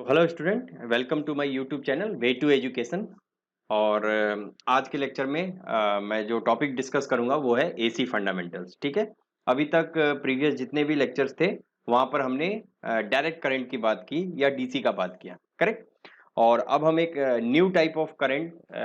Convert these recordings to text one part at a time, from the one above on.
Hello student, welcome to my YouTube channel way to education. और आज के lecture में मैं जो टॉपिक डिस्कस करूंगा वो है एसी फंडामेंटल्स। ठीक है। अभी तक प्रीवियस जितने भी लेक्चर्स थे वहां पर हमने डायरेक्ट करंट की बात की या डीसी का बात किया, करेक्ट। और अब हम एक न्यू टाइप ऑफ करंट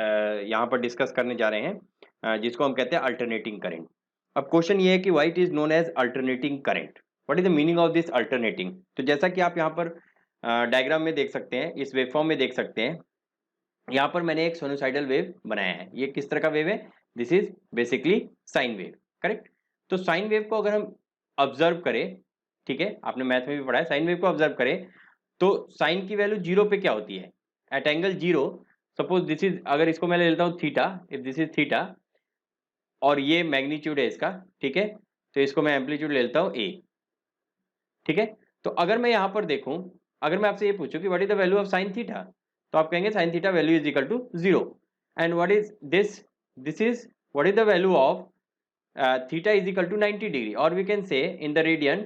यहाँ पर डिस्कस करने जा रहे हैं, जिसको हम कहते हैं अल्टरनेटिंग करंट। अब क्वेश्चन ये है कि why it is known as alternating current, what is the meaning of this alternating. तो जैसा कि आप यहाँ पर डायग्राम में देख सकते हैं, इस वेवफॉर्म में देख सकते हैं, यहाँ पर मैंने एक साइनोसॉइडल वेव बनाया है। ये किस तरह का वेव है? This is basically sine wave, correct. तो साइन वेव को अगर हम ऑब्जर्व करें, ठीक है, आपने मैथ में भी पढ़ा है, साइन वेव को ऑब्जर्व करें तो साइन की वैल्यू जीरो पे क्या होती है? At angle zero, suppose this is, अगर इसको मैं ले लेता हूँ theta, if this is theta और ये मैग्नीट्यूड है इसका, ठीक है, तो इसको मैं एम्पलीट्यूड ले लेता हूँ ए, ठीक है। तो अगर मैं यहाँ पर देखूं, अगर मैं आपसे ये पूछूं कि what is the value of sine theta, तो आप कहेंगे sine theta value is equal to zero. And what is this? This is what is the value of theta is equal to 90 degree, और we can say in the radian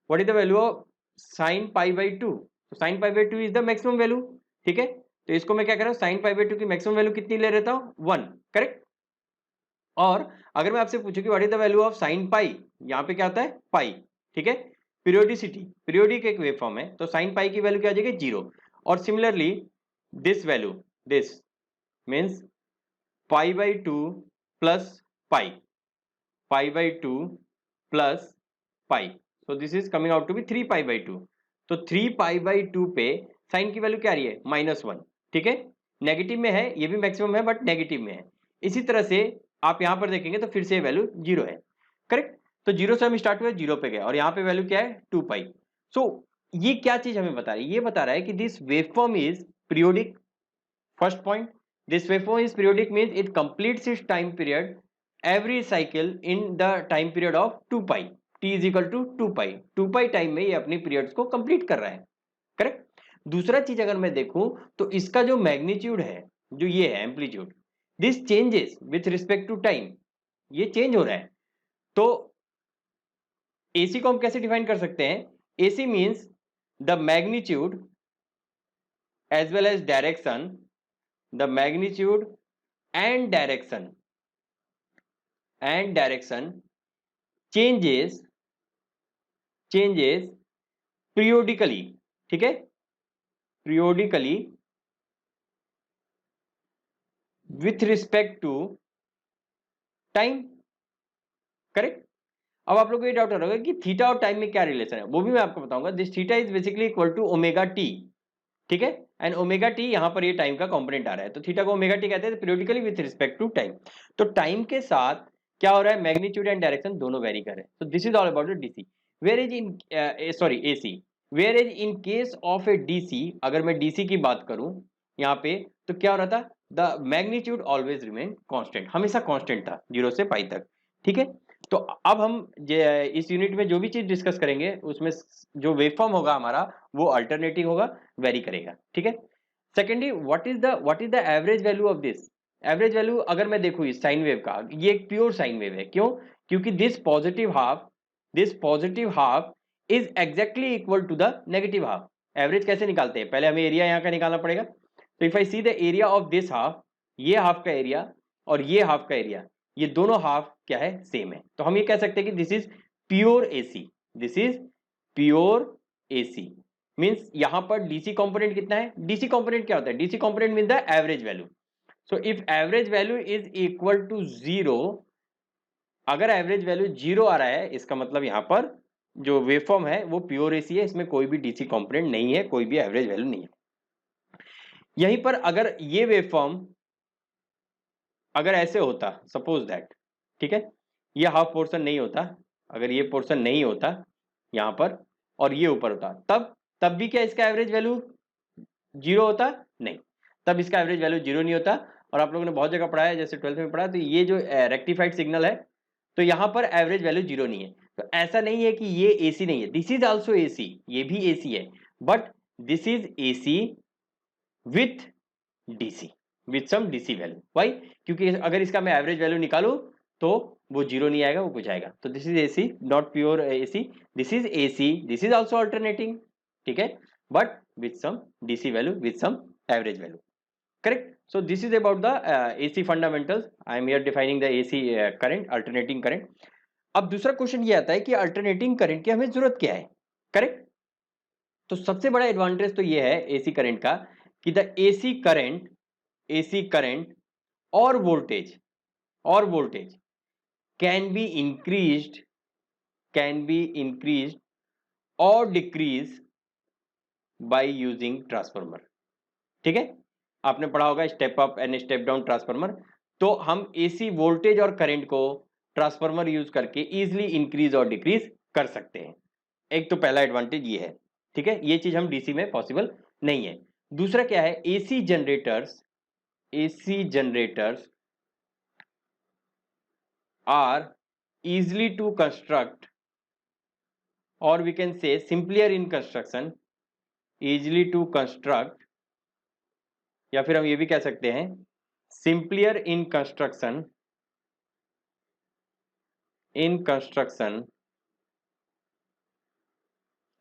what is the value of sine pi by two. तो sine pi by two is the maximum value, ठीक है। तो इसको मैं क्या कर रहा हूँ, साइन पाई बाई टू की मैक्सिमम वैल्यू कितनी ले लेता हूँ? 1, करेक्ट। और अगर मैं आपसे पूछूं कि what is the value of sine पाई, यहाँ पे क्या आता है? पाई, ठीक है। पीरियोडिसिटी, पीरियोडिक एक वेव फॉर्म है, तो साइन पाई की वैल्यू क्या आ जाएगी? जीरो। और similarly this value, this means pi by two plus pi, pi by two plus pi, so this is coming out to be 3 pi by two. तो 3 pi by two पे sine की value क्या आ रही है? -1, ठीक है। नेगेटिव में है, ये भी मैक्सिमम है बट नेगेटिव में है। इसी तरह से आप यहां पर देखेंगे तो फिर से वैल्यू जीरो है, करेक्ट। तो जीरो से हम स्टार्ट हुए, जीरो पे गए, और यहाँ पे वैल्यू क्या है? 2 पाई। सो ये क्या चीज हमें बता रही है? ये बता रहा है कि this waveform is periodic. First point, this waveform is periodic means it completes it's time period every cycle in the time period of 2 pi, t is equal to 2 pi, 2 pi time में ये अपनी periods को complete कर रहा है, correct. दूसरा चीज अगर मैं देखूं तो इसका जो मैग्नीट्यूड है, जो ये है amplitude, this changes with respect to time, ये चेंज हो रहा है। तो एसी को हम कैसे डिफाइन कर सकते हैं? AC means the magnitude as well as direction, the magnitude and direction changes periodically, ठीक है, periodically with respect to time, correct. अब आप लोग को ये डाउट हो रहा है कि थीटा और टाइम में क्या रिलेशन है, वो भी मैं आपको बताऊंगा। This theta is basically equal to omega t, ठीक है। एंड ओमेगा टी यहाँ पर ये टाइम का कंपोनेंट आ रहा है, तो थीटा को ओमेगा टी कहते हैं, periodically with respect to time. तो टाइम के साथ क्या हो रहा है? मैग्नीट्यूड एंड डायरेक्शन दोनों वेरी कर रहे हैं। तो this is all about DC, whereas in sorry AC, whereas in case of a DC. अगर मैं डीसी की बात करूं यहाँ पे, तो क्या हो रहा था? The magnitude always remain constant, हमेशा कांस्टेंट था 0 से पाई तक, ठीक है। तो अब हम इस यूनिट में जो भी चीज डिस्कस करेंगे उसमें जो वेवफॉर्म होगा हमारा वो अल्टरनेटिंग होगा, वेरी करेगा, ठीक है। Secondly, what is the average value of this? Average value अगर मैं देखूं इस साइन वेव का, ये एक प्योर साइन वेव है। क्यों? क्योंकि this positive half is exactly equal to the negative half. Average कैसे निकालते हैं? पहले हमें एरिया यहाँ का निकालना पड़ेगा। तो if I see the area of this half, ये हाफ का एरिया और ये हाफ का एरिया, ये दोनों हाफ क्या है? सेम है। तो हम ये कह सकते हैं कि this is pure AC, this is pure AC. Means यहां पर डीसी कंपोनेंट कितना है? डीसी कंपोनेंट क्या होता है? DC component mean the average value. So if average value is equal to zero, अगर एवरेज वैल्यू जीरो आ रहा है, इसका मतलब यहां पर जो वेवफॉर्म है वो प्योर एसी है, इसमें कोई भी डीसी कंपोनेंट नहीं है, कोई भी एवरेज वैल्यू नहीं है। यहीं पर अगर ये वेवफॉर्म अगर ऐसे होता, सपोज दैट, ठीक है, ये हाफ पोर्शन नहीं होता, अगर ये पोर्शन नहीं होता यहां पर और ये ऊपर होता, तब भी क्या इसका एवरेज वैल्यू जीरो होता? नहीं, तब इसका एवरेज वैल्यू जीरो नहीं होता। और आप लोगों ने बहुत जगह पढ़ा है, जैसे 12th में पढ़ा, तो ये जो रेक्टिफाइड सिग्नल है, तो यहां पर एवरेज वैल्यू जीरो नहीं है। तो ऐसा नहीं है कि ये एसी नहीं है, दिस इज ऑल्सो एसी, ये भी एसी है, but this is AC with DC, with some DC value. Why? क्योंकि अगर इसका मैं एवरेज वैल्यू निकालू तो वो जीरो नहीं आएगा, वो कुछ आएगा। तो this is AC, not pure AC, this is AC, this is also alternating, ठीक है, but with some DC value with some average value. Correct? So this is about the AC fundamentals. I am here defining the AC current, alternating current. अब दूसरा question ये आता है कि alternating current की हमें जरूरत क्या है. करेक्ट. तो सबसे बड़ा एडवांटेज तो ये है एसी करंट का कि द एसी करंट और वोल्टेज कैन बी इंक्रीज्ड और डिक्रीज बाय यूजिंग ट्रांसफार्मर. ठीक है, आपने पढ़ा होगा step up and step down transformer. तो हम एसी वोल्टेज और करंट को ट्रांसफार्मर यूज करके इजीली इंक्रीज और डिक्रीज कर सकते हैं. एक तो पहला एडवांटेज ये है. ठीक है, ये चीज हम डीसी में पॉसिबल नहीं है. दूसरा क्या है, AC generators are easily to construct, or we can say simpler in construction, easily to construct, या फिर हम ये भी कह सकते हैं simpler in construction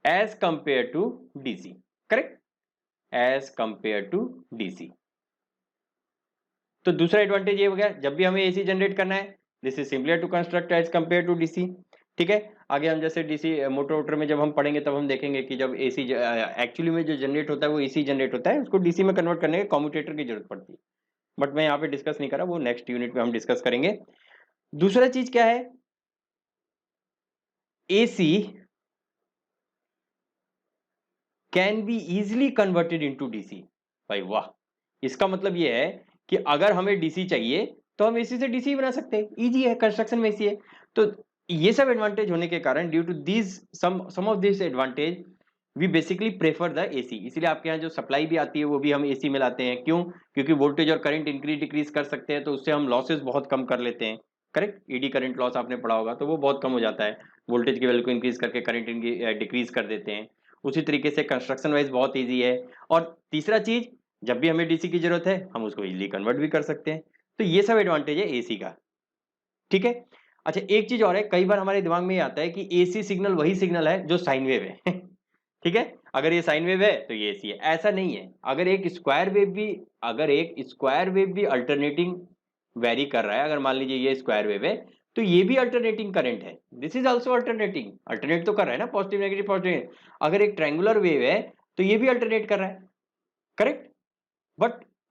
as compared to DC. correct? as compared to DC. तो दूसरा एडवांटेज ये हो गया, जब भी हमें एसी जनरेट करना है this is simplier to construct as compare to DC. ठीक है, आगे हम जैसे डीसी मोटर में जब हम पढ़ेंगे तब हम देखेंगे कि जब एसी एक्चुअली में जो जनरेट होता है वो एसी जनरेट होता है, उसको डीसी में कन्वर्ट करने के कम्यूटेटर की जरूरत पड़ती है. बट मैं यहाँ पे डिस्कस नहीं कर रहा, वो नेक्स्ट यूनिट में हम डिस्कस करेंगे. दूसरा चीज क्या है, AC can be easily converted into DC. भाई वाह, इसका मतलब ये है कि अगर हमें डीसी चाहिए तो हम एसी से डीसी बना सकते हैं. इजी है, कंस्ट्रक्शन में इजी है. तो ये सब एडवांटेज होने के कारण due to this some of this advantage we basically prefer the AC. इसलिए आपके यहाँ जो सप्लाई भी आती है वो भी हम एसी में लाते हैं. क्यों? क्योंकि वोल्टेज और करंट इंक्रीज डिक्रीज कर सकते हैं, तो उससे हम लॉसेस बहुत कम कर लेते हैं. करेक्ट, ईडी करंट लॉस आपने पढ़ा होगा, तो वो बहुत कम हो जाता है. वोल्टेज की वैल्यू को इंक्रीज करके करंट डिक्रीज कर देते हैं. उसी तरीके से कंस्ट्रक्शन वाइज बहुत ईजी है. और तीसरा चीज, जब भी हमें डीसी की जरूरत है हम उसको इजीली कन्वर्ट भी कर सकते हैं. तो ये सब एडवांटेज है एसी का. ठीक है. अच्छा, एक चीज और है, कई बार हमारे दिमाग में ये आता है कि एसी सिग्नल वही सिग्नल है जो साइन वेव है. ठीक है, अगर ये साइन वेव है तो ये एसी है. ऐसा नहीं है. अगर एक स्क्वायर वेव भी अल्टरनेटिंग वेरी कर रहा है, अगर मान लीजिए ये स्क्वायर वेव है तो ये भी अल्टरनेटिंग करंट है. दिस इज आल्सो अल्टरनेट तो कर रहा है ना, पॉजिटिव नेगेटिव पॉजिटिव. अगर एक ट्रायंगुलर वेव है तो ये भी अल्टरनेट कर रहा है. करेक्ट.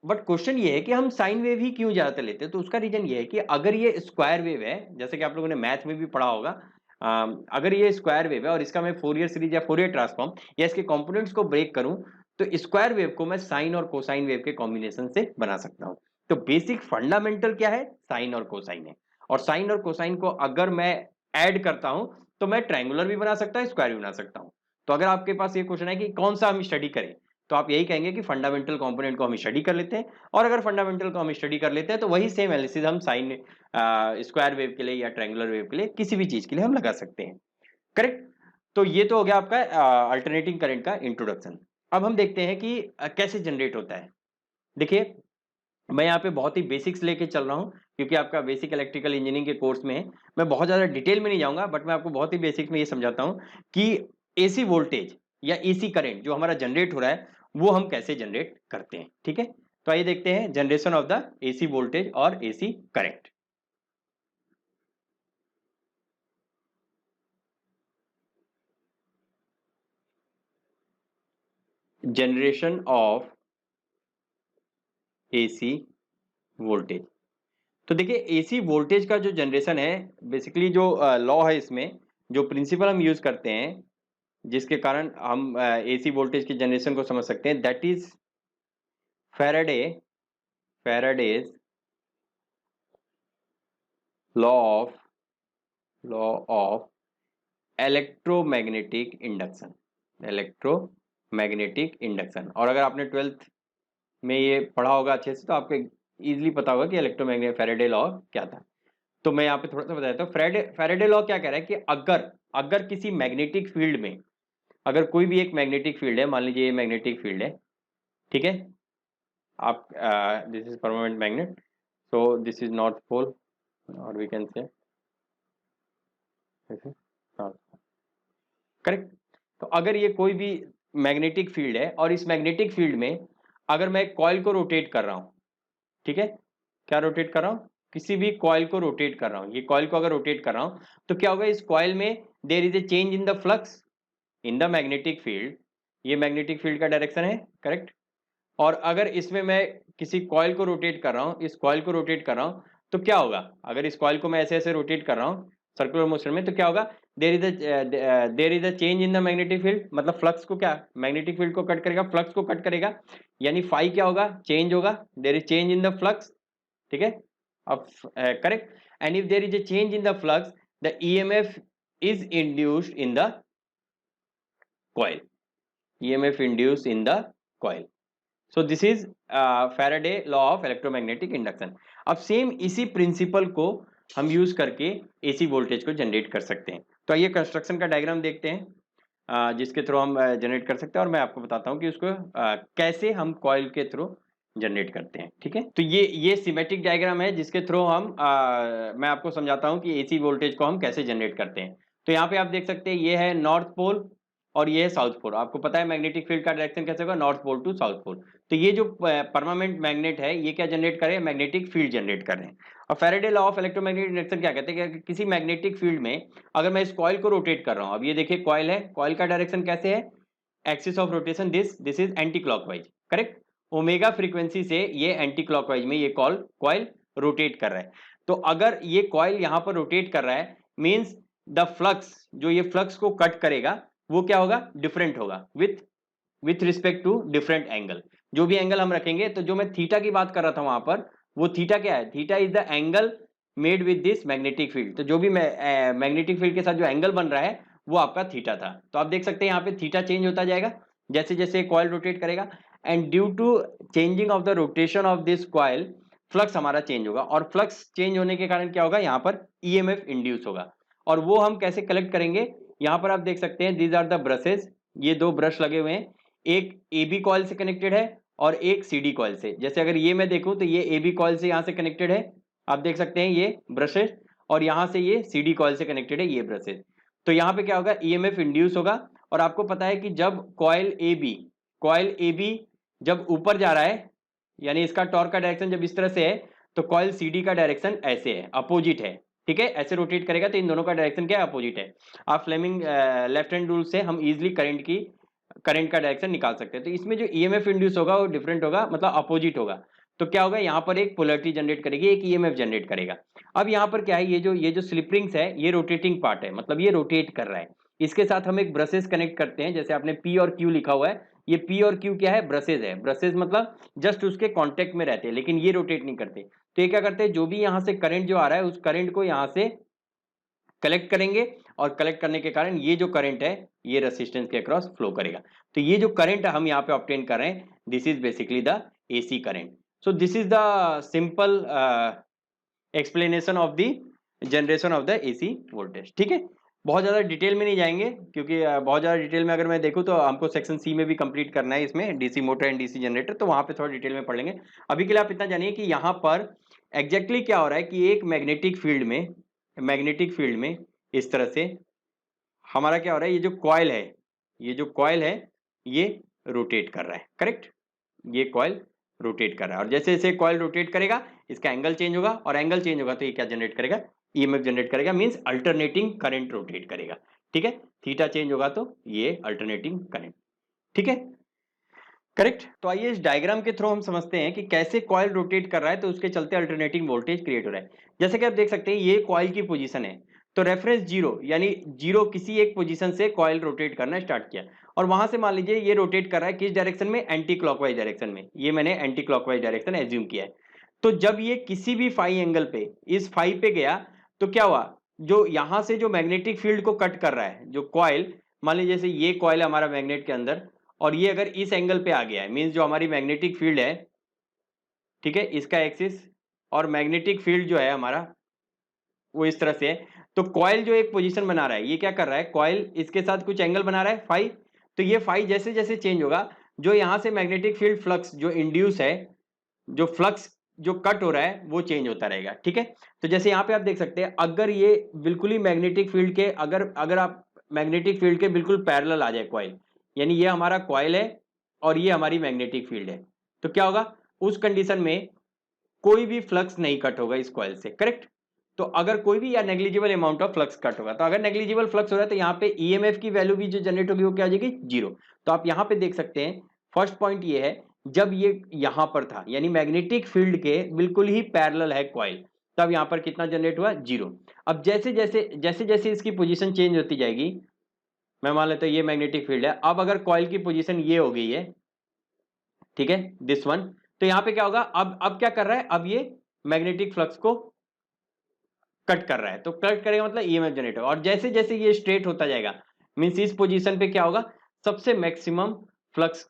बट क्वेश्चन ये है कि हम साइन वेव ही क्यों ज्यादातर लेते हैं. तो उसका रीजन ये है कि अगर ये स्क्वायर वेव है, जैसे कि आप लोगों ने मैथ में भी पढ़ा होगा, अगर ये स्क्वायर वेव है और इसका मैं फोरियर सीरीज या फोरियर ट्रांसफॉर्म या इसके कंपोनेंट्स को ब्रेक करूं तो स्क्वायर वेव को मैं साइन और कोसाइन वेव के कॉम्बिनेशन से बना सकता हूं. तो बेसिक फंडामेंटल क्या है, साइन और कोसाइन है. और साइन और कोसाइन को अगर मैं ऐड करता हूं तो मैं ट्रायंगुलर भी बना सकता हूं, स्क्वायर भी बना सकता हूं. तो अगर आपके पास ये क्वेश्चन है कि कौन सा हम स्टडी करें, तो आप यही कहेंगे कि फंडामेंटल कंपोनेंट को हम स्टडी कर लेते हैं. और अगर फंडामेंटल को हम स्टडी कर लेते हैं तो वही सेम एनालिसिस हम साइन स्क्वायर वेव के लिए या ट्रायंगुलर वेव के लिए किसी भी चीज के लिए हम लगा सकते हैं. करेक्ट. तो ये तो हो गया आपका अल्टरनेटिंग करंट का इंट्रोडक्शन. अब हम देखते हैं कि कैसे जनरेट होता है. देखिए, मैं यहाँ पे बहुत ही बेसिक्स लेके चल रहा हूँ क्योंकि आपका बेसिक इलेक्ट्रिकल इंजीनियरिंग के कोर्स में है. मैं बहुत ज्यादा डिटेल में नहीं जाऊंगा, बट मैं आपको बहुत ही बेसिक्स में ये समझाता हूँ कि एसी वोल्टेज या एसी करंट जो हमारा जनरेट हो रहा है वो हम कैसे जनरेट करते हैं. ठीक है, तो आइए देखते हैं generation of the AC voltage और AC current. Generation of AC voltage. तो देखिए, एसी वोल्टेज का जो जनरेशन है, बेसिकली जो लॉ है इसमें, जो प्रिंसिपल हम यूज करते हैं जिसके कारण हम एसी वोल्टेज की जनरेशन को समझ सकते हैं, that is Faraday's law of electromagnetic induction. और अगर आपने 12th में ये पढ़ा होगा अच्छे से तो आपको इजीली पता होगा कि इलेक्ट्रोमैग्नेटिक फैराडे लॉ क्या था. तो मैं यहाँ पे थोड़ा सा बता देता हूँ. फैराडे लॉ क्या कह रहा है कि अगर किसी मैग्नेटिक फील्ड में, अगर कोई भी एक मैग्नेटिक फील्ड है, मान लीजिए ये मैग्नेटिक फील्ड है. ठीक है, आप this is permanent magnet, so this is north pole और we can say this is north. Correct. तो अगर ये कोई भी मैग्नेटिक फील्ड है और इस मैग्नेटिक फील्ड में अगर मैं कॉइल को रोटेट कर रहा हूं, ठीक है, क्या रोटेट कर रहा हूं, किसी भी कॉइल को रोटेट कर रहा हूं, ये कॉइल को अगर रोटेट कर रहा हूं तो क्या होगा, इस कॉइल में there is a change in the flux in the magnetic field, ये मैग्नेटिक फील्ड का डायरेक्शन है, करेक्ट। और अगर इसमें मैं किसी कॉइल को रोटेट कर रहा हूं, इस कॉइल को रोटेट कर रहा हूं, तो क्या होगा, अगर इस कॉइल को मैं ऐसे ऐसे रोटेट कर रहा हूं सर्कुलर मोशन में, तो क्या होगा, there is a change in the magnetic field, मतलब फ्लक्स को क्या, मैग्नेटिक फील्ड को कट करेगा, फ्लक्स को कट करेगा, यानी फाई क्या होगा, चेंज होगा, there is change in the flux, ठीक है। अब correct, and if there is a change in the flux the EMF is induced in the coil, EMF induced in the coil. So this is Faraday law of electromagnetic induction. अब same इसी principal को हम use करके AC voltage को generate कर सकते हैं। तो आइए कंस्ट्रक्शन का डायग्राम देखते हैं जिसके थ्रू हम जनरेट कर सकते हैं, और मैं आपको बताता हूँ कि उसको कैसे हम कॉइल के थ्रू जनरेट करते हैं, ठीक है। तो ये सिमेट्रिक डायग्राम है जिसके थ्रू हम मैं आपको समझाता हूँ कि एसी वोल्टेज को हम कैसे जनरेट करते हैं। तो यहाँ पे आप देख सकते हैं ये है नॉर्थ पोल और ये है साउथ पोल। आपको पता है मैग्नेटिक फील्ड का डायरेक्शन कैसे होगा, north pole to south pole. तो ये जो परमानेंट मैग्नेट है ये क्या जनरेट कर रहे हैं, मैग्नेटिक फील्ड जनरेट कर रहे हैं। और Faraday law of electromagnetic induction क्या कहते हैं कि किसी मैग्नेटिक फील्ड में अगर मैं इस कॉइल को रोटेट कर रहा हूं, अब ये देखिए कॉइल है, कॉइल का डायरेक्शन कैसे है, axis of rotation this is anti clockwise, correct. Omega frequency से ये एंटी क्लॉकवाइज में ये कॉइल रोटेट कर रहा है। तो अगर ये कॉइल यहां पर रोटेट कर रहा है मींस द फ्लक्स, जो ये फ्लक्स को कट करेगा वो क्या होगा, डिफरेंट होगा with respect to different angle. जो भी एंगल हम रखेंगे, तो जो मैं थीटा की बात कर रहा था वहां पर, वो थीटा क्या है, theta is the angle made with this magnetic field. तो जो भी मैग्नेटिक फील्ड के साथ जो एंगल बन रहा है वो आपका थीटा था। तो आप देख सकते हैं यहाँ पे थीटा चेंज होता जाएगा जैसे जैसे कॉइल रोटेट करेगा, and due to changing of the rotation of this coil flux हमारा चेंज होगा, और फ्लक्स चेंज होने के कारण क्या होगा, यहाँ पर ईएमएफ इंड्यूस होगा। और वो हम कैसे कलेक्ट करेंगे, यहाँ पर आप देख सकते हैं दीज आर द ब्रशेस, ये दो ब्रश लगे हुए हैं, एक ए बी कॉइल से कनेक्टेड है और एक सी डी कॉइल से। जैसे अगर ये मैं देखूं तो ये ए बी कॉइल से यहाँ से कनेक्टेड है, आप देख सकते हैं ये ब्रशेस, और यहाँ से ये सी डी कॉइल से कनेक्टेड है ये ब्रशेस। तो यहाँ पे क्या होगा, ईएमएफ इंड्यूस होगा। और आपको पता है कि जब कॉइल ए बी जब ऊपर जा रहा है, यानी इसका टॉर्क का डायरेक्शन जब इस तरह से है, तो कॉइल सी डी का डायरेक्शन ऐसे है, अपोजिट है, ठीक है, ऐसे रोटेट करेगा तो इन दोनों का डायरेक्शन क्या है, अपोजिट है। आप फ्लेमिंग लेफ्ट हैंड रूल से हम इजीली करंट का डायरेक्शन निकाल सकते हैं। तो इसमें जो ईएमएफ इंड्यूस होगा वो डिफरेंट होगा, मतलब अपोजिट होगा। तो क्या होगा, यहाँ पर एक पोलैरिटी जनरेट करेगी, एक ईएमएफ जनरेट करेगा। अब यहाँ पर क्या है, ये जो स्लिप रिंग्स है ये रोटेटिंग पार्ट है, मतलब ये रोटेट कर रहा है। इसके साथ हम एक ब्रशेस कनेक्ट करते हैं, जैसे आपने पी और क्यू लिखा हुआ है, ये पी और क्यू क्या है, ब्रशेस है। ब्रशेस मतलब जस्ट उसके कॉन्टेक्ट में रहते हैं, लेकिन ये रोटेट नहीं करते। तो ये क्या करते हैं, जो भी यहाँ से करंट जो आ रहा है उस करंट को यहाँ से कलेक्ट करेंगे, और कलेक्ट करने के कारण ये जो करंट है ये रेजिस्टेंस के अक्रॉस फ्लो करेगा। तो ये जो करंट हम यहाँ पे ऑब्टेन कर रहे हैं, this is basically the AC current. So this is the simple explanation of the generation of the AC voltage, ठीक है। बहुत ज्यादा डिटेल में नहीं जाएंगे, क्योंकि बहुत ज्यादा डिटेल में अगर मैं देखूं तो हमको सेक्शन सी में भी कंप्लीट करना है इसमें, DC motor and DC generator, तो वहां पे थोड़ा डिटेल में पढ़ लेंगे। अभी के लिए आप इतना जानिए कि यहाँ पर एग्जैक्टली क्या हो रहा है कि एक मैग्नेटिक फील्ड में इस तरह से हमारा क्या हो रहा है, ये जो कॉइल है ये रोटेट कर रहा है, करेक्ट, ये कॉइल रोटेट कर रहा है। और जैसे जैसे कॉइल रोटेट करेगा इसका एंगल चेंज होगा, और एंगल चेंज होगा तो ये क्या जनरेट करेगा, ईएमएफ जनरेट करेगा, मींस अल्टरनेटिंग करंट रोटेट करेगा, ठीक है। थीटा चेंज होगा तो ये अल्टरनेटिंग करंट, ठीक है, करेक्ट। तो आइए इस डायग्राम के थ्रू हम समझते हैं कि कैसे कॉइल रोटेट कर रहा है तो उसके चलते अल्टरनेटिंग वोल्टेज क्रिएट हो रहा है। जैसे कि आप देख सकते हैं ये कॉइल की पोजीशन है, तो रेफरेंस जीरो, यानी जीरो किसी एक पोजीशन से कॉइल रोटेट करना स्टार्ट किया, और वहां से मान लीजिए ये रोटेट कर रहा है किस डायरेक्शन में, एंटी क्लॉकवाइज डायरेक्शन में। ये मैंने एंटी क्लॉकवाइज डायरेक्शन एज्यूम किया है। तो जब ये किसी भी फाई एंगल पे इस फाई पे गया तो क्या हुआ, जो यहां से जो मैग्नेटिक फील्ड को कट कर रहा है जो कॉइल, मान लीजिए जैसे ये कॉइल हमारा मैग्नेट के अंदर, और ये अगर इस एंगल पे आ गया है, मींस जो हमारी मैग्नेटिक फील्ड है, ठीक है, इसका एक्सिस और मैग्नेटिक फील्ड जो है हमारा वो इस तरह से है। तो कॉइल जो एक पोजीशन बना रहा है, ये क्या कर रहा है, कॉइल इसके साथ कुछ एंगल बना रहा है फाई। तो ये फाई जैसे जैसे चेंज होगा, जो यहाँ से मैग्नेटिक फील्ड फ्लक्स जो इंड्यूस है, जो फ्लक्स जो कट हो रहा है वो चेंज होता रहेगा, ठीक है। तो जैसे यहाँ पे आप देख सकते हैं, अगर ये बिल्कुल ही मैग्नेटिक फील्ड के अगर आप मैग्नेटिक फील्ड के बिल्कुल पैरेलल आ जाए कॉइल, यानी ये हमारा कॉइल है और ये हमारी मैग्नेटिक फील्ड है, तो क्या होगा, उस कंडीशन में कोई भी फ्लक्स नहीं कट होगा इस कॉइल से, करेक्ट। तो अगर कोई भी या negligible amount of flux cut होगा, तो अगर नेग्लिजिबल फ्लक्स हो रहा है तो यहाँ पे ईएमएफ की वैल्यू भी जो जनरेट होगी वो क्या हो जाएगी, जीरो। तो आप यहाँ पे देख सकते हैं फर्स्ट पॉइंट ये है, जब ये यहां पर था यानी मैग्नेटिक फील्ड के बिल्कुल ही पैरेलल है कॉइल, तब यहां पर कितना जनरेट हुआ, जीरो। अब जैसे जैसे इसकी पोजीशन चेंज होती जाएगी, मैं मान लेता हूं ये मैग्नेटिक फील्ड है, अब अगर कॉइल की पोजीशन ये हो गई है, ठीक है, दिस वन, तो यहां पे क्या होगा, अब क्या कर रहा है, अब ये मैग्नेटिक फ्लक्स को कट कर रहा है, तो कट करेगा मतलब ईएमएफ जनरेट होगा। और जैसे जैसे ये स्ट्रेट होता जाएगा, मींस इस पोजीशन पे क्या होगा, सबसे मैक्सिमम फ्लक्स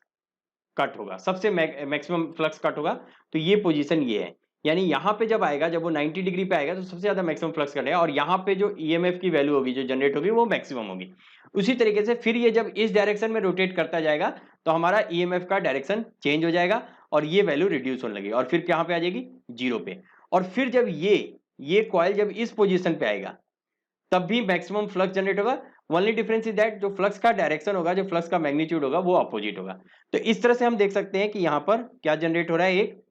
कट होगा, सबसे मैक्सिमम फ्लक्स कट होगा। तो ये पोजीशन ये है, यानी यहां पे जब आएगा, जब वो 90 डिग्री पे आएगा तो सबसे ज्यादा मैक्सिमम फ्लक्स कटेगा, और यहां पे जो ईएमएफ की वैल्यू होगी जो जनरेट होगी वो मैक्सिमम होगी। उसी तरीके से फिर ये जब इस डायरेक्शन में रोटेट करता जाएगा तो हमारा ईएमएफ का डायरेक्शन चेंज हो जाएगा और ये वैल्यू रिड्यूस होने लगेगी, और फिर कहां पे आ जाएगी, जीरो पे। और फिर जब ये कॉइल जब इस पोजीशन पे आएगा तब भी मैक्सिमम फ्लक्स जनरेट होगा। ओनली डिफरेंस इज दैट जो फ्लक्स का डायरेक्शन होगा, जो फ्लक्स का मैग्नीट्यूड होगा वो अपोजिट होगा। तो इस तरह से हम देख सकते हैं कि यहां पर क्या जनरेट हो रहा है, एक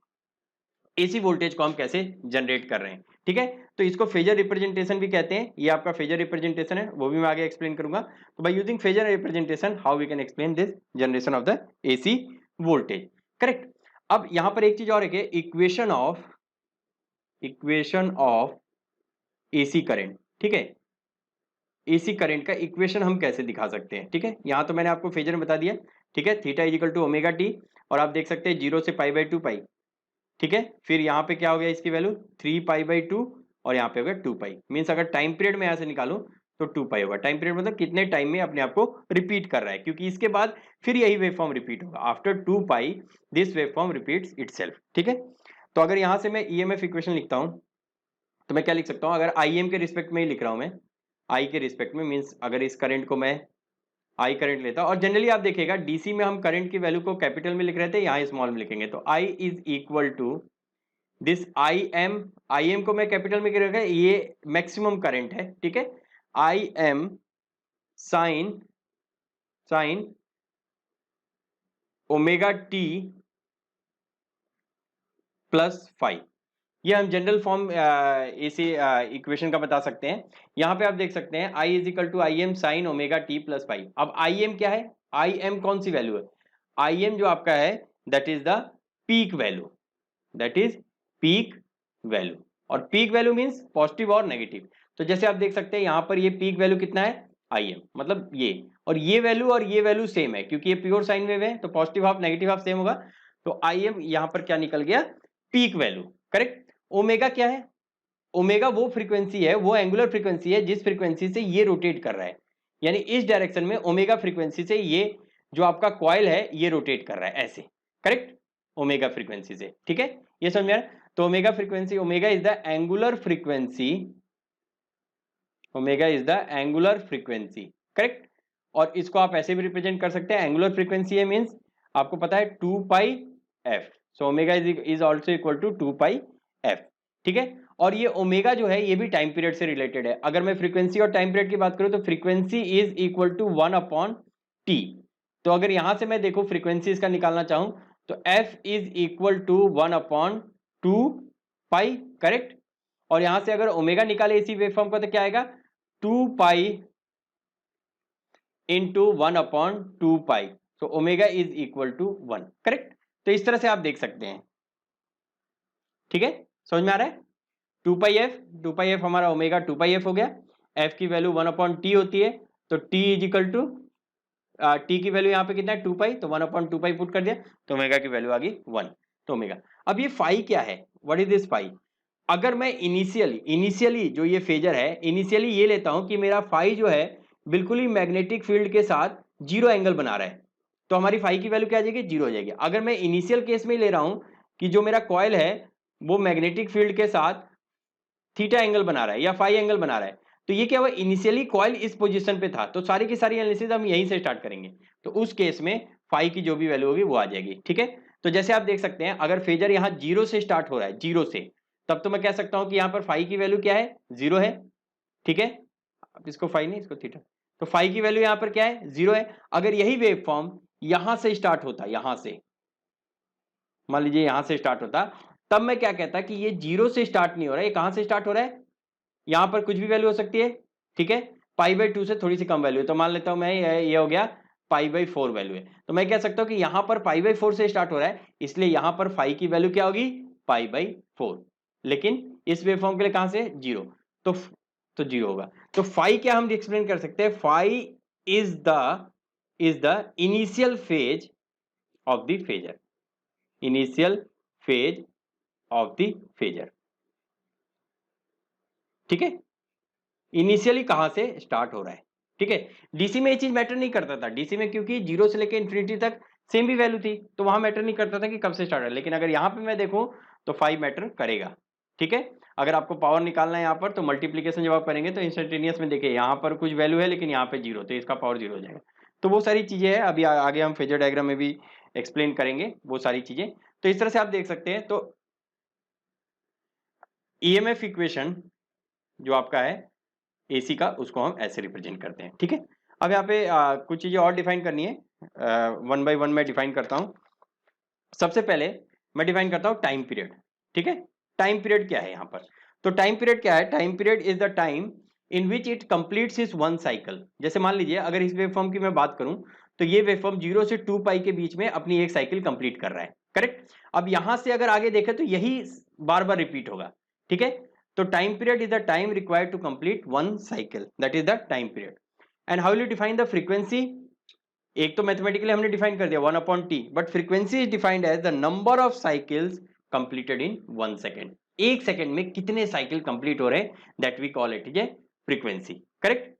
एसी वोल्टेज को हम कैसे जनरेट कर रहे हैं, ठीक है। तो इसको फेजर रिप्रेजेंटेशन भी कहते हैं, ये आपका फेजर रिप्रेजेंटेशन है, वो भी मैं आगे एक्सप्लेन करूंगा। तो by using phasor representation how we can explain this generation of the AC voltage, correct. अब यहां पर एक चीज और है, इक्वेशन ऑफ एसी करंट, ठीक है। एसी करंट का इक्वेशन हम कैसे दिखा सकते हैं, ठीक है। यहां तो मैंने आपको फेजर में बता दिया, ठीक है, theta is equal to omega t, और आप देख सकते हैं 0 से पाई बाई 2 पाई, ठीक है। फिर यहाँ पे क्या हो गया इसकी वैल्यू 3 पाई बाई 2, और यहाँ पे हो गया 2 पाई। मीन्स अगर टाइम पीरियड में यहाँ से निकालूं तो 2 पाई होगा। टाइम पीरियड मतलब कितने टाइम में अपने आप को रिपीट कर रहा है, क्योंकि इसके बाद फिर यही वेव फॉर्म रिपीट होगा। After 2 pi this wave form repeats itself, ठीक है। तो अगर यहाँ से मैं ईएमएफ इक्वेशन लिखता हूँ तो मैं क्या लिख सकता हूँ, अगर आई एम के रिस्पेक्ट में ही लिख रहा हूँ मैं, आई के रिस्पेक्ट में, मीन्स अगर इस करंट को मैं आई करंट लेता हूं, और जनरली आप देखिएगा डीसी में हम करंट की वैल्यू को कैपिटल में लिख रहे थे, यहाँ स्मॉल में लिखेंगे। तो I is equal to this I M को मैं कैपिटल में लिख, ये मैक्सिमम करंट है, ठीक है। आई M sine omega T plus five, ये हम जनरल फॉर्म इसी इक्वेशन का बता सकते हैं। यहां पे आप देख सकते हैं I is equal to I M sine omega T plus five. अब आई एम क्या है, आई एम कौन सी वैल्यू है, आई एम जो आपका है that is the peak value, that is peak value. और पीक वैल्यू मींस पॉजिटिव और नेगेटिव। तो जैसे आप देख सकते हैं यहां पर ये पीक वैल्यू कितना है, आई एम, मतलब ये और ये वैल्यू सेम है, क्योंकि ये प्योर साइन वेव है तो positive half negative half same होगा। तो आई एम यहां पर क्या निकल गया, पीक वैल्यू, करेक्ट। ओमेगा क्या है, ओमेगा वो फ्रीक्वेंसी है, वो एंगुलर फ्रीक्वेंसी है जिस फ्रीक्वेंसी से ये रोटेट कर रहा है, यानी इस डायरेक्शन में ओमेगा फ्रीक्वेंसी से ये जो आपका कॉइल है ये रोटेट कर रहा है ऐसे, करेक्ट, ओमेगा फ्रीक्वेंसी से, ठीक है। ये समझ में आ रहा है। तो omega frequency, omega is the angular frequency, omega is the angular frequency, correct. और इसको आप ऐसे भी रिप्रेजेंट कर सकते हैं, एंगुलर फ्रीक्वेंसी है मींस आपको पता है 2 pi F, so omega is also equal to 2 pi F, ठीक है। और ये ओमेगा जो है ये भी टाइम पीरियड से रिलेटेड है। अगर मैं फ्रीक्वेंसी और टाइम पीरियड की बात करूं तो frequency is equal to 1 upon t. तो अगर यहां से मैं देखो फ्रीक्वेंसी इसका निकालना चाहूं तो f is equal to 1 upon 2 pi, correct. और यहां से अगर ओमेगा निकाले इसी वेवफॉर्म का तो क्या आएगा, 2 पाई इंटू 1 अपॉन 2 पाई, तो omega is equal to 1, correct. तो इस तरह से आप देख सकते हैं, ठीक है, समझ में आ रहा है। 2 पाई एफ हमारा ओमेगा 2 पाई एफ हो गया, एफ की वैल्यू 1 अपॉन टी होती है, तो t is equal to t की वैल्यू यहाँ पे कितना है 2 पाई, तो 1 अपॉन 2 पाई पुट कर दिया तो ओमेगा की वैल्यू आ गई 1, तो ओमेगा। अब ये फाई क्या है, व्हाट इज दिस फाई। अगर मैं इनिशियली जो ये फेजर है इनिशियली ये लेता हूं कि मेरा फाई जो है बिल्कुल ही मैग्नेटिक फील्ड के साथ जीरो एंगल बना रहा है, तो हमारी फाई की वैल्यू क्या आ जाएगी, जीरो हो जाएगी। अगर मैं इनिशियल केस में ले रहा हूं कि जो मेरा कॉइल है वो मैग्नेटिक फील्ड के साथ थीटा एंगल बना रहा है या फाई एंगल बना रहा है, तो ये क्या हुआ, इनिशियली कॉइल इस पोजीशन पे था, तो सारी की सारी एनालिसिस हम यहीं से स्टार्ट करेंगे। तो उस केस में फाई की जो भी वैल्यू होगी वो आ जाएगी, ठीक है। तो जैसे आप देख सकते हैं अगर फेजर यहाँ जीरो से स्टार्ट हो रहा है, जीरो से, तब तो मैं कह सकता हूं कि यहाँ पर फाई की वैल्यू क्या है, जीरो है, ठीक है। अब इसको फाई नहीं, इसको थीटा, तो फाई की वैल्यू यहां पर क्या है, 0 है। अगर यही वेव फॉर्म यहां से स्टार्ट होता, यहां से मान लीजिए यहां से स्टार्ट होता, तब मैं क्या कहता कि ये 0 से स्टार्ट नहीं हो रहा है, ये कहां से स्टार्ट हो रहा है, यहां पर कुछ भी वैल्यू हो सकती है, ठीक है। पाई/2 से थोड़ी सी कम वैल्यू है, तो मान लेता हूं मैं ये हो गया पाई/4 वैल्यू है, तो मैं कह सकता हूं कि यहां पर पाई/4 से स्टार्ट हो रहा है, इसलिए यहां पर फाई की वैल्यू क्या होगी, पाई/4। लेकिन इस वेवफॉर्म के लिए कहां से 0, तो 0 होगा। तो फाई क्या हम एक्सप्लेन कर सकते हैं, phi is the initial phase of the phasor, initial phase of the phasor, ठीक है। इनिशियली कहां से स्टार्ट हो रहा है, ठीक है। डीसी में ये चीज मैटर नहीं करता था, डीसी में क्योंकि 0 से लेकर इंफिनिटी तक सेम भी वैल्यू थी, तो वहां मैटर नहीं करता था कि कब से स्टार्ट है। लेकिन अगर यहां पे मैं देखूं तो 5 मैटर करेगा, ठीक है। अगर आपको पावर निकालना है यहां पर, तो मल्टीप्लीकेशन जब आप करेंगे तो इंस्टेंटेनियस में देखिए यहां पर कुछ वैल्यू है लेकिन यहां पे 0, तो इसका पावर 0 हो जाएगा। तो वो सारी चीजें हैं, अभी आगे हम फेजर डायग्राम में भी एक्सप्लेन करेंगे वो सारी चीजें। तो इस तरह से आप देख सकते हैं। तो ईएमएफ इक्वेशन जो आपका है एसी का, उसको हम ऐसे रिप्रेजेंट करते हैं, ठीक है। अब यहाँ पे कुछ चीजें और डिफाइन करनी है, वन बाय वन मैं डिफाइन करता हूँ। सबसे पहले मैं डिफाइन करता हूँ टाइम पीरियड, ठीक है। टाइम पीरियड क्या है यहाँ पर, तो टाइम पीरियड क्या है, time period is the time in which it completes is one cycle. जैसे मान लीजिए अगर इस वेवफॉर्म की मैं बात करूं, तो ये वेवफॉर्म 0 से 2 पाई के बीच में अपनी एक साइकिल कंप्लीट कर रहा है, करेक्ट। अब यहां से अगर आगे देखें तो यही बार बार रिपीट होगा, ठीक है। तो time period is the time required to complete one cycle, that is the time period. And how will you define the frequency, एक तो मैथमेटिकली हमने डिफाइन कर दिया 1/t, but frequency is defined as the number of cycles completed in 1 second. एक second में कितने cycle complete हो रहे हैं, that we call it is a frequency, correct,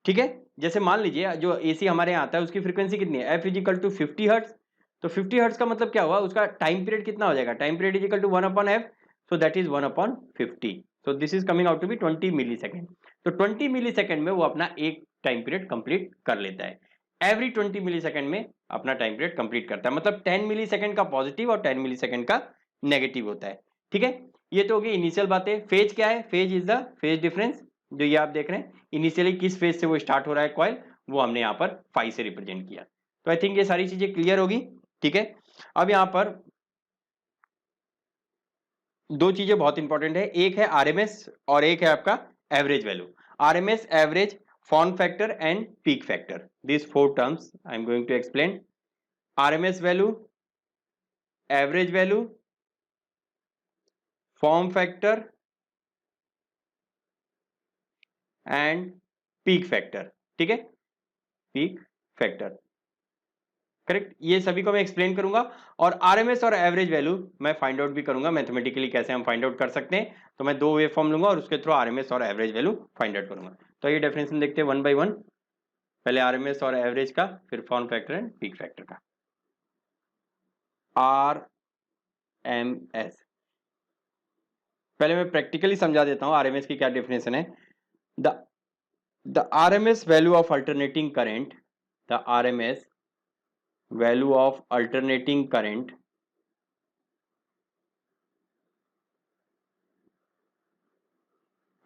ठीक है। जैसे मान लीजिए जो एसी हमारे यहाँ आता है उसकी फ्रीक्वेंसी कितनी है, f is equal to 50 hertz. तो 50 हर्ट्ज का मतलब क्या हुआ, उसका टाइम पीरियड कितना हो जाएगा, time period is equal to 1/f, so that is 1/50, so this is coming out to be 20 millisecond. तो 20 मिली सेकेंड में वो अपना एक टाइम पीरियड कंप्लीट कर लेता है, एवरी 20 मिली सेकेंड में अपना टाइम पीरियड कंप्लीट करता है। मतलब 10 मिली सेकेंड का पॉजिटिव और 10 मिली सेकेंड का नेगेटिव होता है, ठीक है। ये तो होगी इनिशियल बातें। फेज क्या है, phase is the phase difference, जो ये आप देख रहे हैं इनिशियली किस फेज से वो स्टार्ट हो रहा है कॉइल, वो हमने यहाँ पर फाई से रिप्रेजेंट किया। तो आई थिंक ये सारी चीजें क्लियर होगी, ठीक है। अब यहाँ पर दो चीजें बहुत इंपॉर्टेंट है, एक है आरएमएस और एक है आपका average value. RMS, average, form factor and peak factor, this four terms I am going to explain. RMS value, average value, form factor and peak factor, ठीक है, पीक फैक्टर, करेक्ट। ये सभी को मैं एक्सप्लेन करूंगा, और आरएमएस और average value मैं फाइंड आउट भी करूंगा मैथमेटिकली, कैसे हम फाइंड आउट कर सकते हैं। तो मैं दो वेव फॉर्म लूंगा और उसके थ्रू आरएमएस और एवरेज वैल्यू फाइंड आउट करूंगा। तो ये डेफिनेशन देखते हैं वन बाय वन, पहले आरएमएस और एवरेज का, फिर form factor and peak factor का। आरएमएस, पहले मैं प्रैक्टिकली समझा देता हूं आरएमएस की क्या डेफिनेशन है। The the RMS value of alternating current, the RMS value of alternating current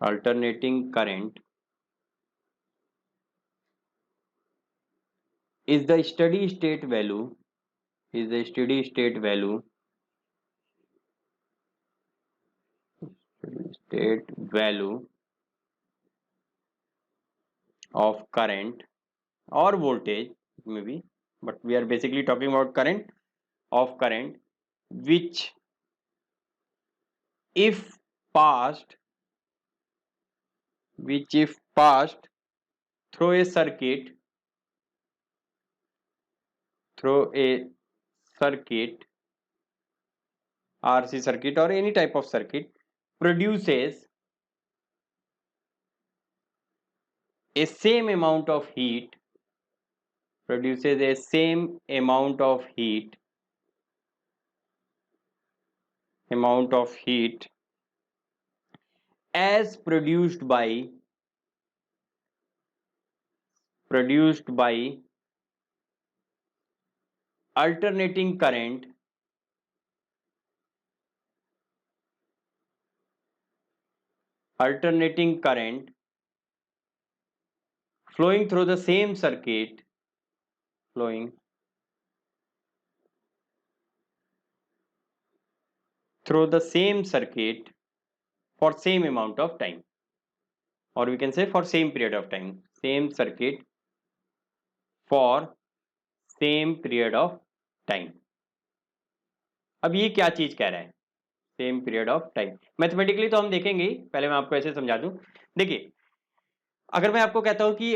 alternating current is the steady state value, is the steady state value, state value of current or voltage maybe, but we are basically talking about current, of current which if passed, which if passed through a circuit, through a circuit, RC circuit or any type of circuit, produces a same amount of heat, produces a same amount of heat, amount of heat as produced by alternating current flowing through the same circuit, flowing through the same circuit for same amount of time, or we can say for same period of time, same circuit for same period of time. अब ये क्या चीज कह रहा है, same period of time? Mathematically तो हम देखेंगे ही, पहले मैं आपको ऐसे समझा दूं। देखिए, अगर मैं आपको कहता हूं कि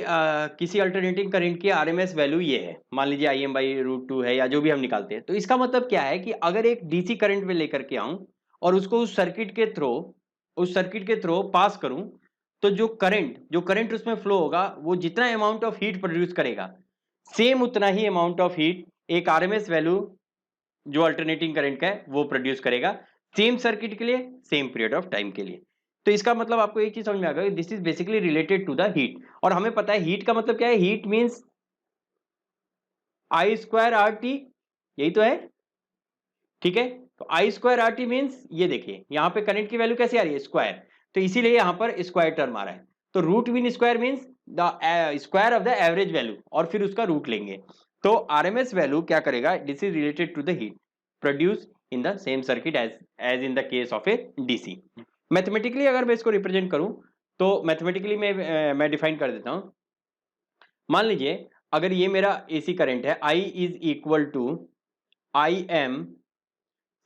किसी अल्टरनेटिंग करंट की आरएमएस वैल्यू ये है, मान लीजिए Im/√2 है, या जो भी हम निकालते हैं, तो इसका मतलब क्या है कि अगर एक डीसी करंट में लेकर के आऊं और उसको उस सर्किट के थ्रू पास करूं, तो जो करंट उसमें फ्लो होगा, वो जितना अमाउंट ऑफ हीट प्रोड्यूस करेगा, सेम उतना ही अमाउंट ऑफ हीट एक आरएमएस वैल्यू जो अल्टरनेटिंग करंट का है वो प्रोड्यूस करेगा, सेम सर्किट के लिए, सेम पीरियड ऑफ टाइम के लिए। तो इसका मतलब आपको एक चीज समझ में आ गया, this is basically related to the heat. और हमें पता है हीट का मतलब क्या है, हीट मींस I²RT, यही तो है, ठीक है। तो I²RT मींस, ये देखिए यहाँ पे करंट की वैल्यू कैसे आ रही है, स्क्वायर, तो इसीलिए यहाँ पर स्क्वायर टर्म आ रहा है। तो root mean square means the square of the average value, और फिर उसका रूट लेंगे। तो आरएमएस वैल्यू क्या करेगा, this is related to the heat produce in the same circuit as in the case of a DC. Mathematically अगर मैं इसको रिप्रेजेंट करूं, तो मैथमेटिकली मैं डिफाइन कर देता हूं। मान लीजिए अगर ये मेरा एसी करंट है, I is equal to IM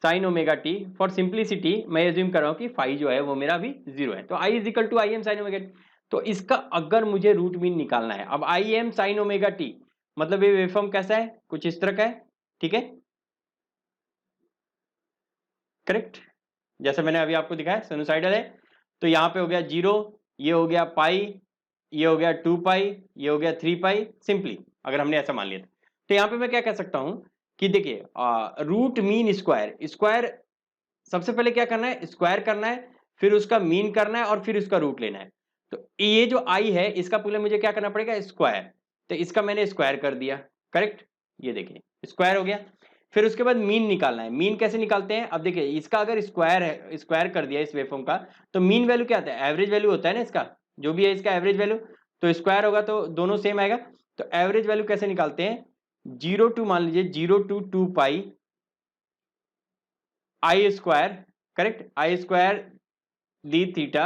sine omega t, for simplicity मैं एज्यूम कर रहा हूं कि फाई जो है वो मेरा अभी 0 है, तो I is equal to IM sine omega t. तो इसका अगर मुझे रूट मीन निकालना है, अब IM साइन ओमेगा टी मतलब ये वेवफॉर्म कैसा है, कुछ इस तरह का है, ठीक है, करेक्ट, जैसे मैंने अभी आपको दिखाया साइनोसाइडल है। तो यहाँ पे हो गया 0, ये हो गया पाई, ये हो गया 2 पाई, ये हो गया 3 पाई, सिंपली अगर हमने ऐसा मान लिया तो यहाँ पे मैं क्या कह सकता हूँ कि देखिए रूट मीन स्क्वायर, स्क्वायर सबसे पहले क्या करना है, स्क्वायर करना है, फिर उसका मीन करना है, और फिर उसका रूट लेना है। तो ये जो आई है इसका पहले मुझे क्या करना पड़ेगा, स्क्वायर, तो इसका मैंने स्क्वायर कर दिया, करेक्ट, ये देखिए स्क्वायर हो गया। फिर उसके बाद मीन निकालना है, मीन कैसे निकालते हैं, अब देखिए इसका अगर स्क्वायर है, स्क्वायर कर दिया इस वेवफॉर्म का, तो मीन वैल्यू क्या आता है, एवरेज वैल्यू होता है ना इसका, जो भी है इसका एवरेज वैल्यू, तो स्क्वायर होगा तो दोनों सेम आएगा। तो एवरेज वैल्यू कैसे निकालते हैं, 0 टू मान लीजिए 0 to 2 pi I², correct, I² d theta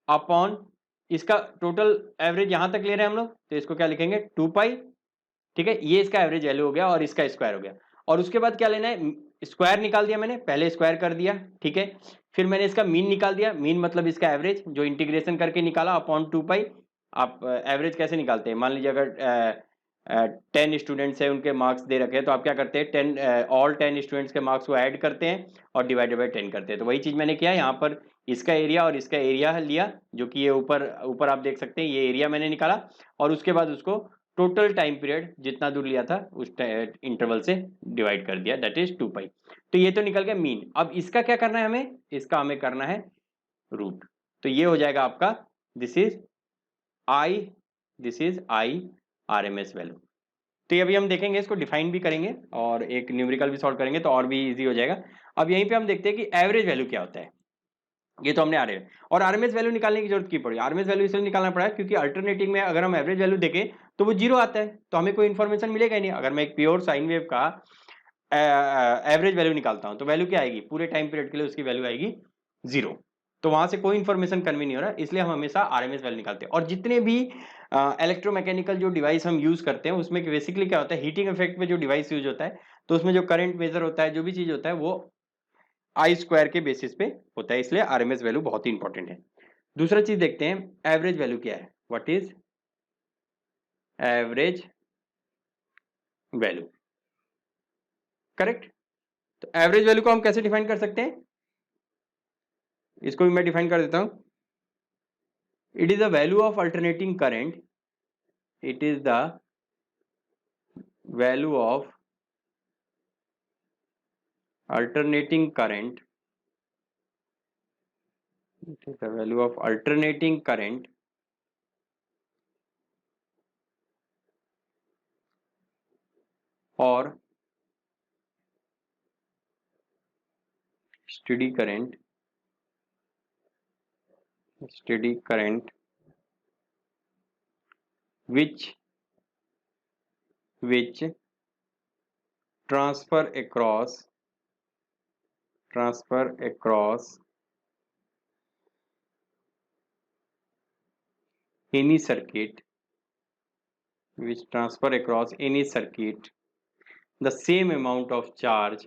upon, इसका टोटल एवरेज यहां तक ले रहे हैं हम लोग, तो इसको क्या लिखेंगे 2 पाई, ठीक है, ये इसका एवरेज वैल्यू हो गया और इसका स्क्वायर हो गया। और उसके बाद क्या लेना है, स्क्वायर निकाल दिया मैंने, पहले स्क्वायर कर दिया, ठीक है, फिर मैंने इसका मीन निकाल दिया, मीन मतलब इसका एवरेज जो इंटीग्रेशन करके निकाला अपॉन 2 पाई। आप एवरेज कैसे निकालते हैं, मान लीजिए अगर 10 स्टूडेंट्स है, उनके मार्क्स दे रखे हैं, तो आप क्या करते हैं, 10 स्टूडेंट्स के मार्क्स को ऐड करते हैं और डिवाइडेड बाई 10 करते हैं। तो वही चीज मैंने किया यहाँ पर, इसका एरिया और इसका एरिया लिया, जो कि ये ऊपर ऊपर आप देख सकते हैं, ये एरिया मैंने निकाला, और उसके बाद उसको टोटल टाइम पीरियड जितना दूर लिया था उस इंटरवल से डिवाइड कर दिया, दैट इज 2 पाई। तो ये तो निकल गया मीन। अब इसका क्या करना है हमें, इसका हमें करना है रूट। तो ये हो जाएगा आपका, this is I, this is I RMS value. तो ये अभी हम देखेंगे, इसको डिफाइन भी करेंगे और एक न्यूमेरिकल भी सॉल्व करेंगे, तो और भी इजी हो जाएगा। अब यहीं पे हम देखते हैं कि एवरेज वैल्यू क्या होता है। ये तो हमने आरएमएस और आरएमएस वैल्यू निकालने की जरूरत की पड़ी, आरएमएस वैल्यू इसलिए निकालना पड़ा क्योंकि अल्टरनेटिंग में अगर हम एवरेज वैल्यू देखें तो वो 0 आता है, तो हमें कोई इन्फॉर्मेशन मिलेगा ही नहीं। अगर मैं एक प्योर साइन वेव का एवरेज वैल्यू निकालता हूं तो वैल्यू क्या आएगी, पूरे टाइम पीरियड के लिए उसकी वैल्यू आएगी 0, तो वहां से कोई इन्फॉर्मेशन कन्वे नहीं हो रहा, इसलिए हम हमेशा आरएमएस वैल्यू निकालते हैं। और जितने भी इलेक्ट्रोमैकेनिकल जो डिवाइस हम यूज करते हैं उसमें बेसिकली क्या होता है, हीटिंग इफेक्ट में जो डिवाइस यूज होता है, तो उसमें जो करंट मेजर होता है, जो भी चीज होता है, वो I² के बेसिस पे होता है, इसलिए आरएमएस वैल्यू बहुत ही इंपॉर्टेंट है। दूसरा चीज देखते हैं एवरेज वैल्यू क्या है, what is average value, correct. तो एवरेज वैल्यू को हम कैसे डिफाइन कर सकते हैं, इसको भी मैं डिफाइन कर देता हूं, it is the value of alternating current, it is the value of alternating current, it is the value of alternating current or steady current which transfer across any circuit, the same amount of charge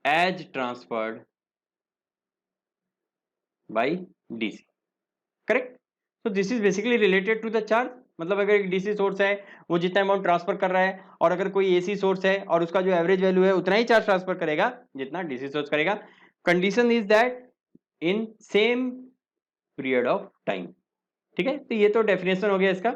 as transferred by DC. Correct. तो this is basically related to the charge. मतलब अगर एक DC source है वो जितना amount transfer कर रहा है, और अगर कोई एसी सोर्स है और उसका जो एवरेज वैल्यू है उतना ही चार्ज ट्रांसफर करेगा जितना डीसी सोर्स करेगा. Condition is that in same period of time. ठीक है. तो ये तो डेफिनेशन हो गया इसका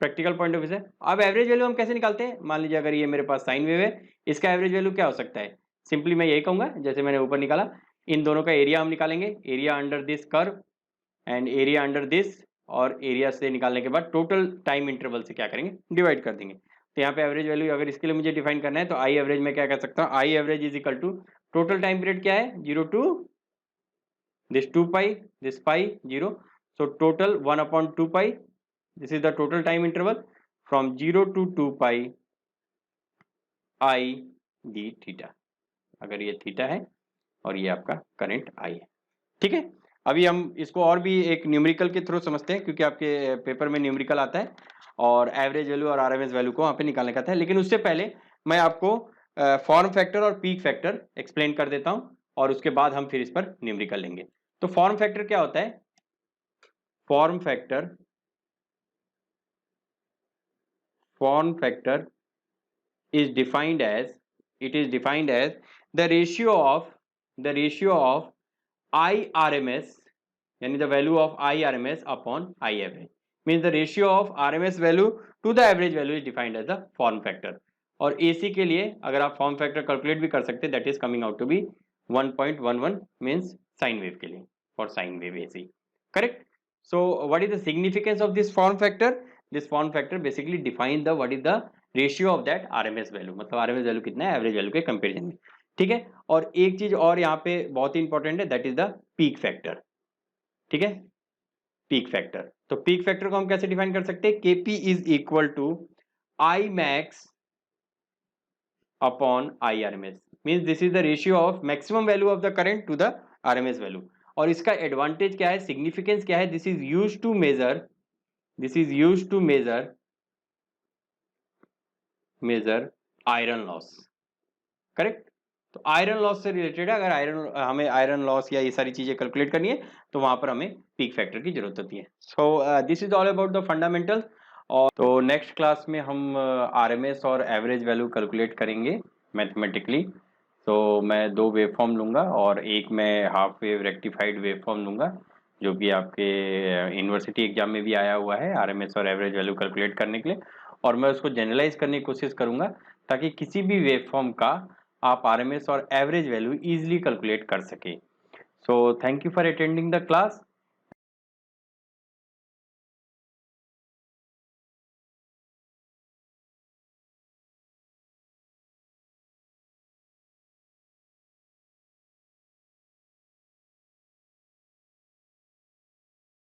प्रैक्टिकल पॉइंट ऑफ व्यू से. अब एवरेज वैल्यू हम कैसे निकालते हैं. मान लीजिए अगर ये मेरे पास साइन वेव है, इसका एवरेज वैल्यू क्या हो सकता है. सिंपली मैं यही कहूंगा जैसे मैंने ऊपर निकाला, इन दोनों का एरिया हम निकालेंगे, area under this curve and area under this, और एरिया से निकालने के बाद टोटल टाइम इंटरवल से क्या करेंगे, डिवाइड कर देंगे. तो यहाँ पे एवरेज वैल्यू अगर इसके लिए मुझे डिफाइन करना है तो आई एवरेज में क्या कह सकता हूँ, I average is equal to total time period क्या है 0 to this 2 pi, this pi 0, so total 1/2 pi, this is the total time interval from 0 to 2 pi I d theta. अगर ये थीटा है और ये आपका करंट I है. ठीक है. अभी हम इसको और भी एक न्यूमेरिकल के थ्रू समझते हैं, क्योंकि आपके पेपर में न्यूमेरिकल आता है और एवरेज वैल्यू और आरएमएस वैल्यू को वहाँ पे निकालने का था. लेकिन उससे पहले मैं आपको फॉर्म फैक्टर और पीक फैक्टर एक्सप्लेन कर देता हूँ, और उसके बाद हम फिर इस पर न्यूमेरिकल लेंगे. तो फॉर्म फैक्टर क्या होता है. Form factor is defined as the ratio of IRMS, यानी the value of IRMS upon I average, means the ratio of RMS value to the average value is defined as the form factor. और AC के लिए अगर आप form factor calculate भी कर सकते हैं, that is coming out to be 1.11 means sine wave के लिए, for sine wave AC. Correct. So what is the significance of this form factor. This form factor basically define the what is the ratio of that RMS value, मतलब RMS value कितना है average value के comparison में. ठीक है. और एक चीज और यहाँ पे बहुत ही इंपॉर्टेंट है, that is the peak factor. ठीक है. Peak factor. तो पीक फैक्टर को हम कैसे डिफाइन कर सकते हैं, KP is equal to I max upon I RMS, means this is the ratio of maximum value of the current to the RMS value. और इसका एडवांटेज क्या है, सिग्निफिकेंस क्या है, this is used to measure iron loss. Correct. तो iron loss से related है. अगर हमें आयरन लॉस या ये सारी चीजें कैलकुलेट करनी है तो वहां पर हमें पीक फैक्टर की जरूरत होती है. सो this is all about the fundamentals. और तो नेक्स्ट क्लास में हम आरएमएस और एवरेज वैल्यू कैलकुलेट करेंगे मैथमेटिकली. तो मैं 2 वेव फॉर्म लूंगा और एक मैं half wave rectified wave form लूंगा, जो कि आपके यूनिवर्सिटी एग्जाम में भी आया हुआ है आरएमएस और एवरेज वैल्यू कैलकुलेट करने के लिए. और मैं उसको जनरलाइज करने की कोशिश करूंगा ताकि किसी भी वेव फॉर्म का आप आरएमएस और एवरेज वैल्यू इजीली कैलकुलेट कर सके. So thank you for attending the class.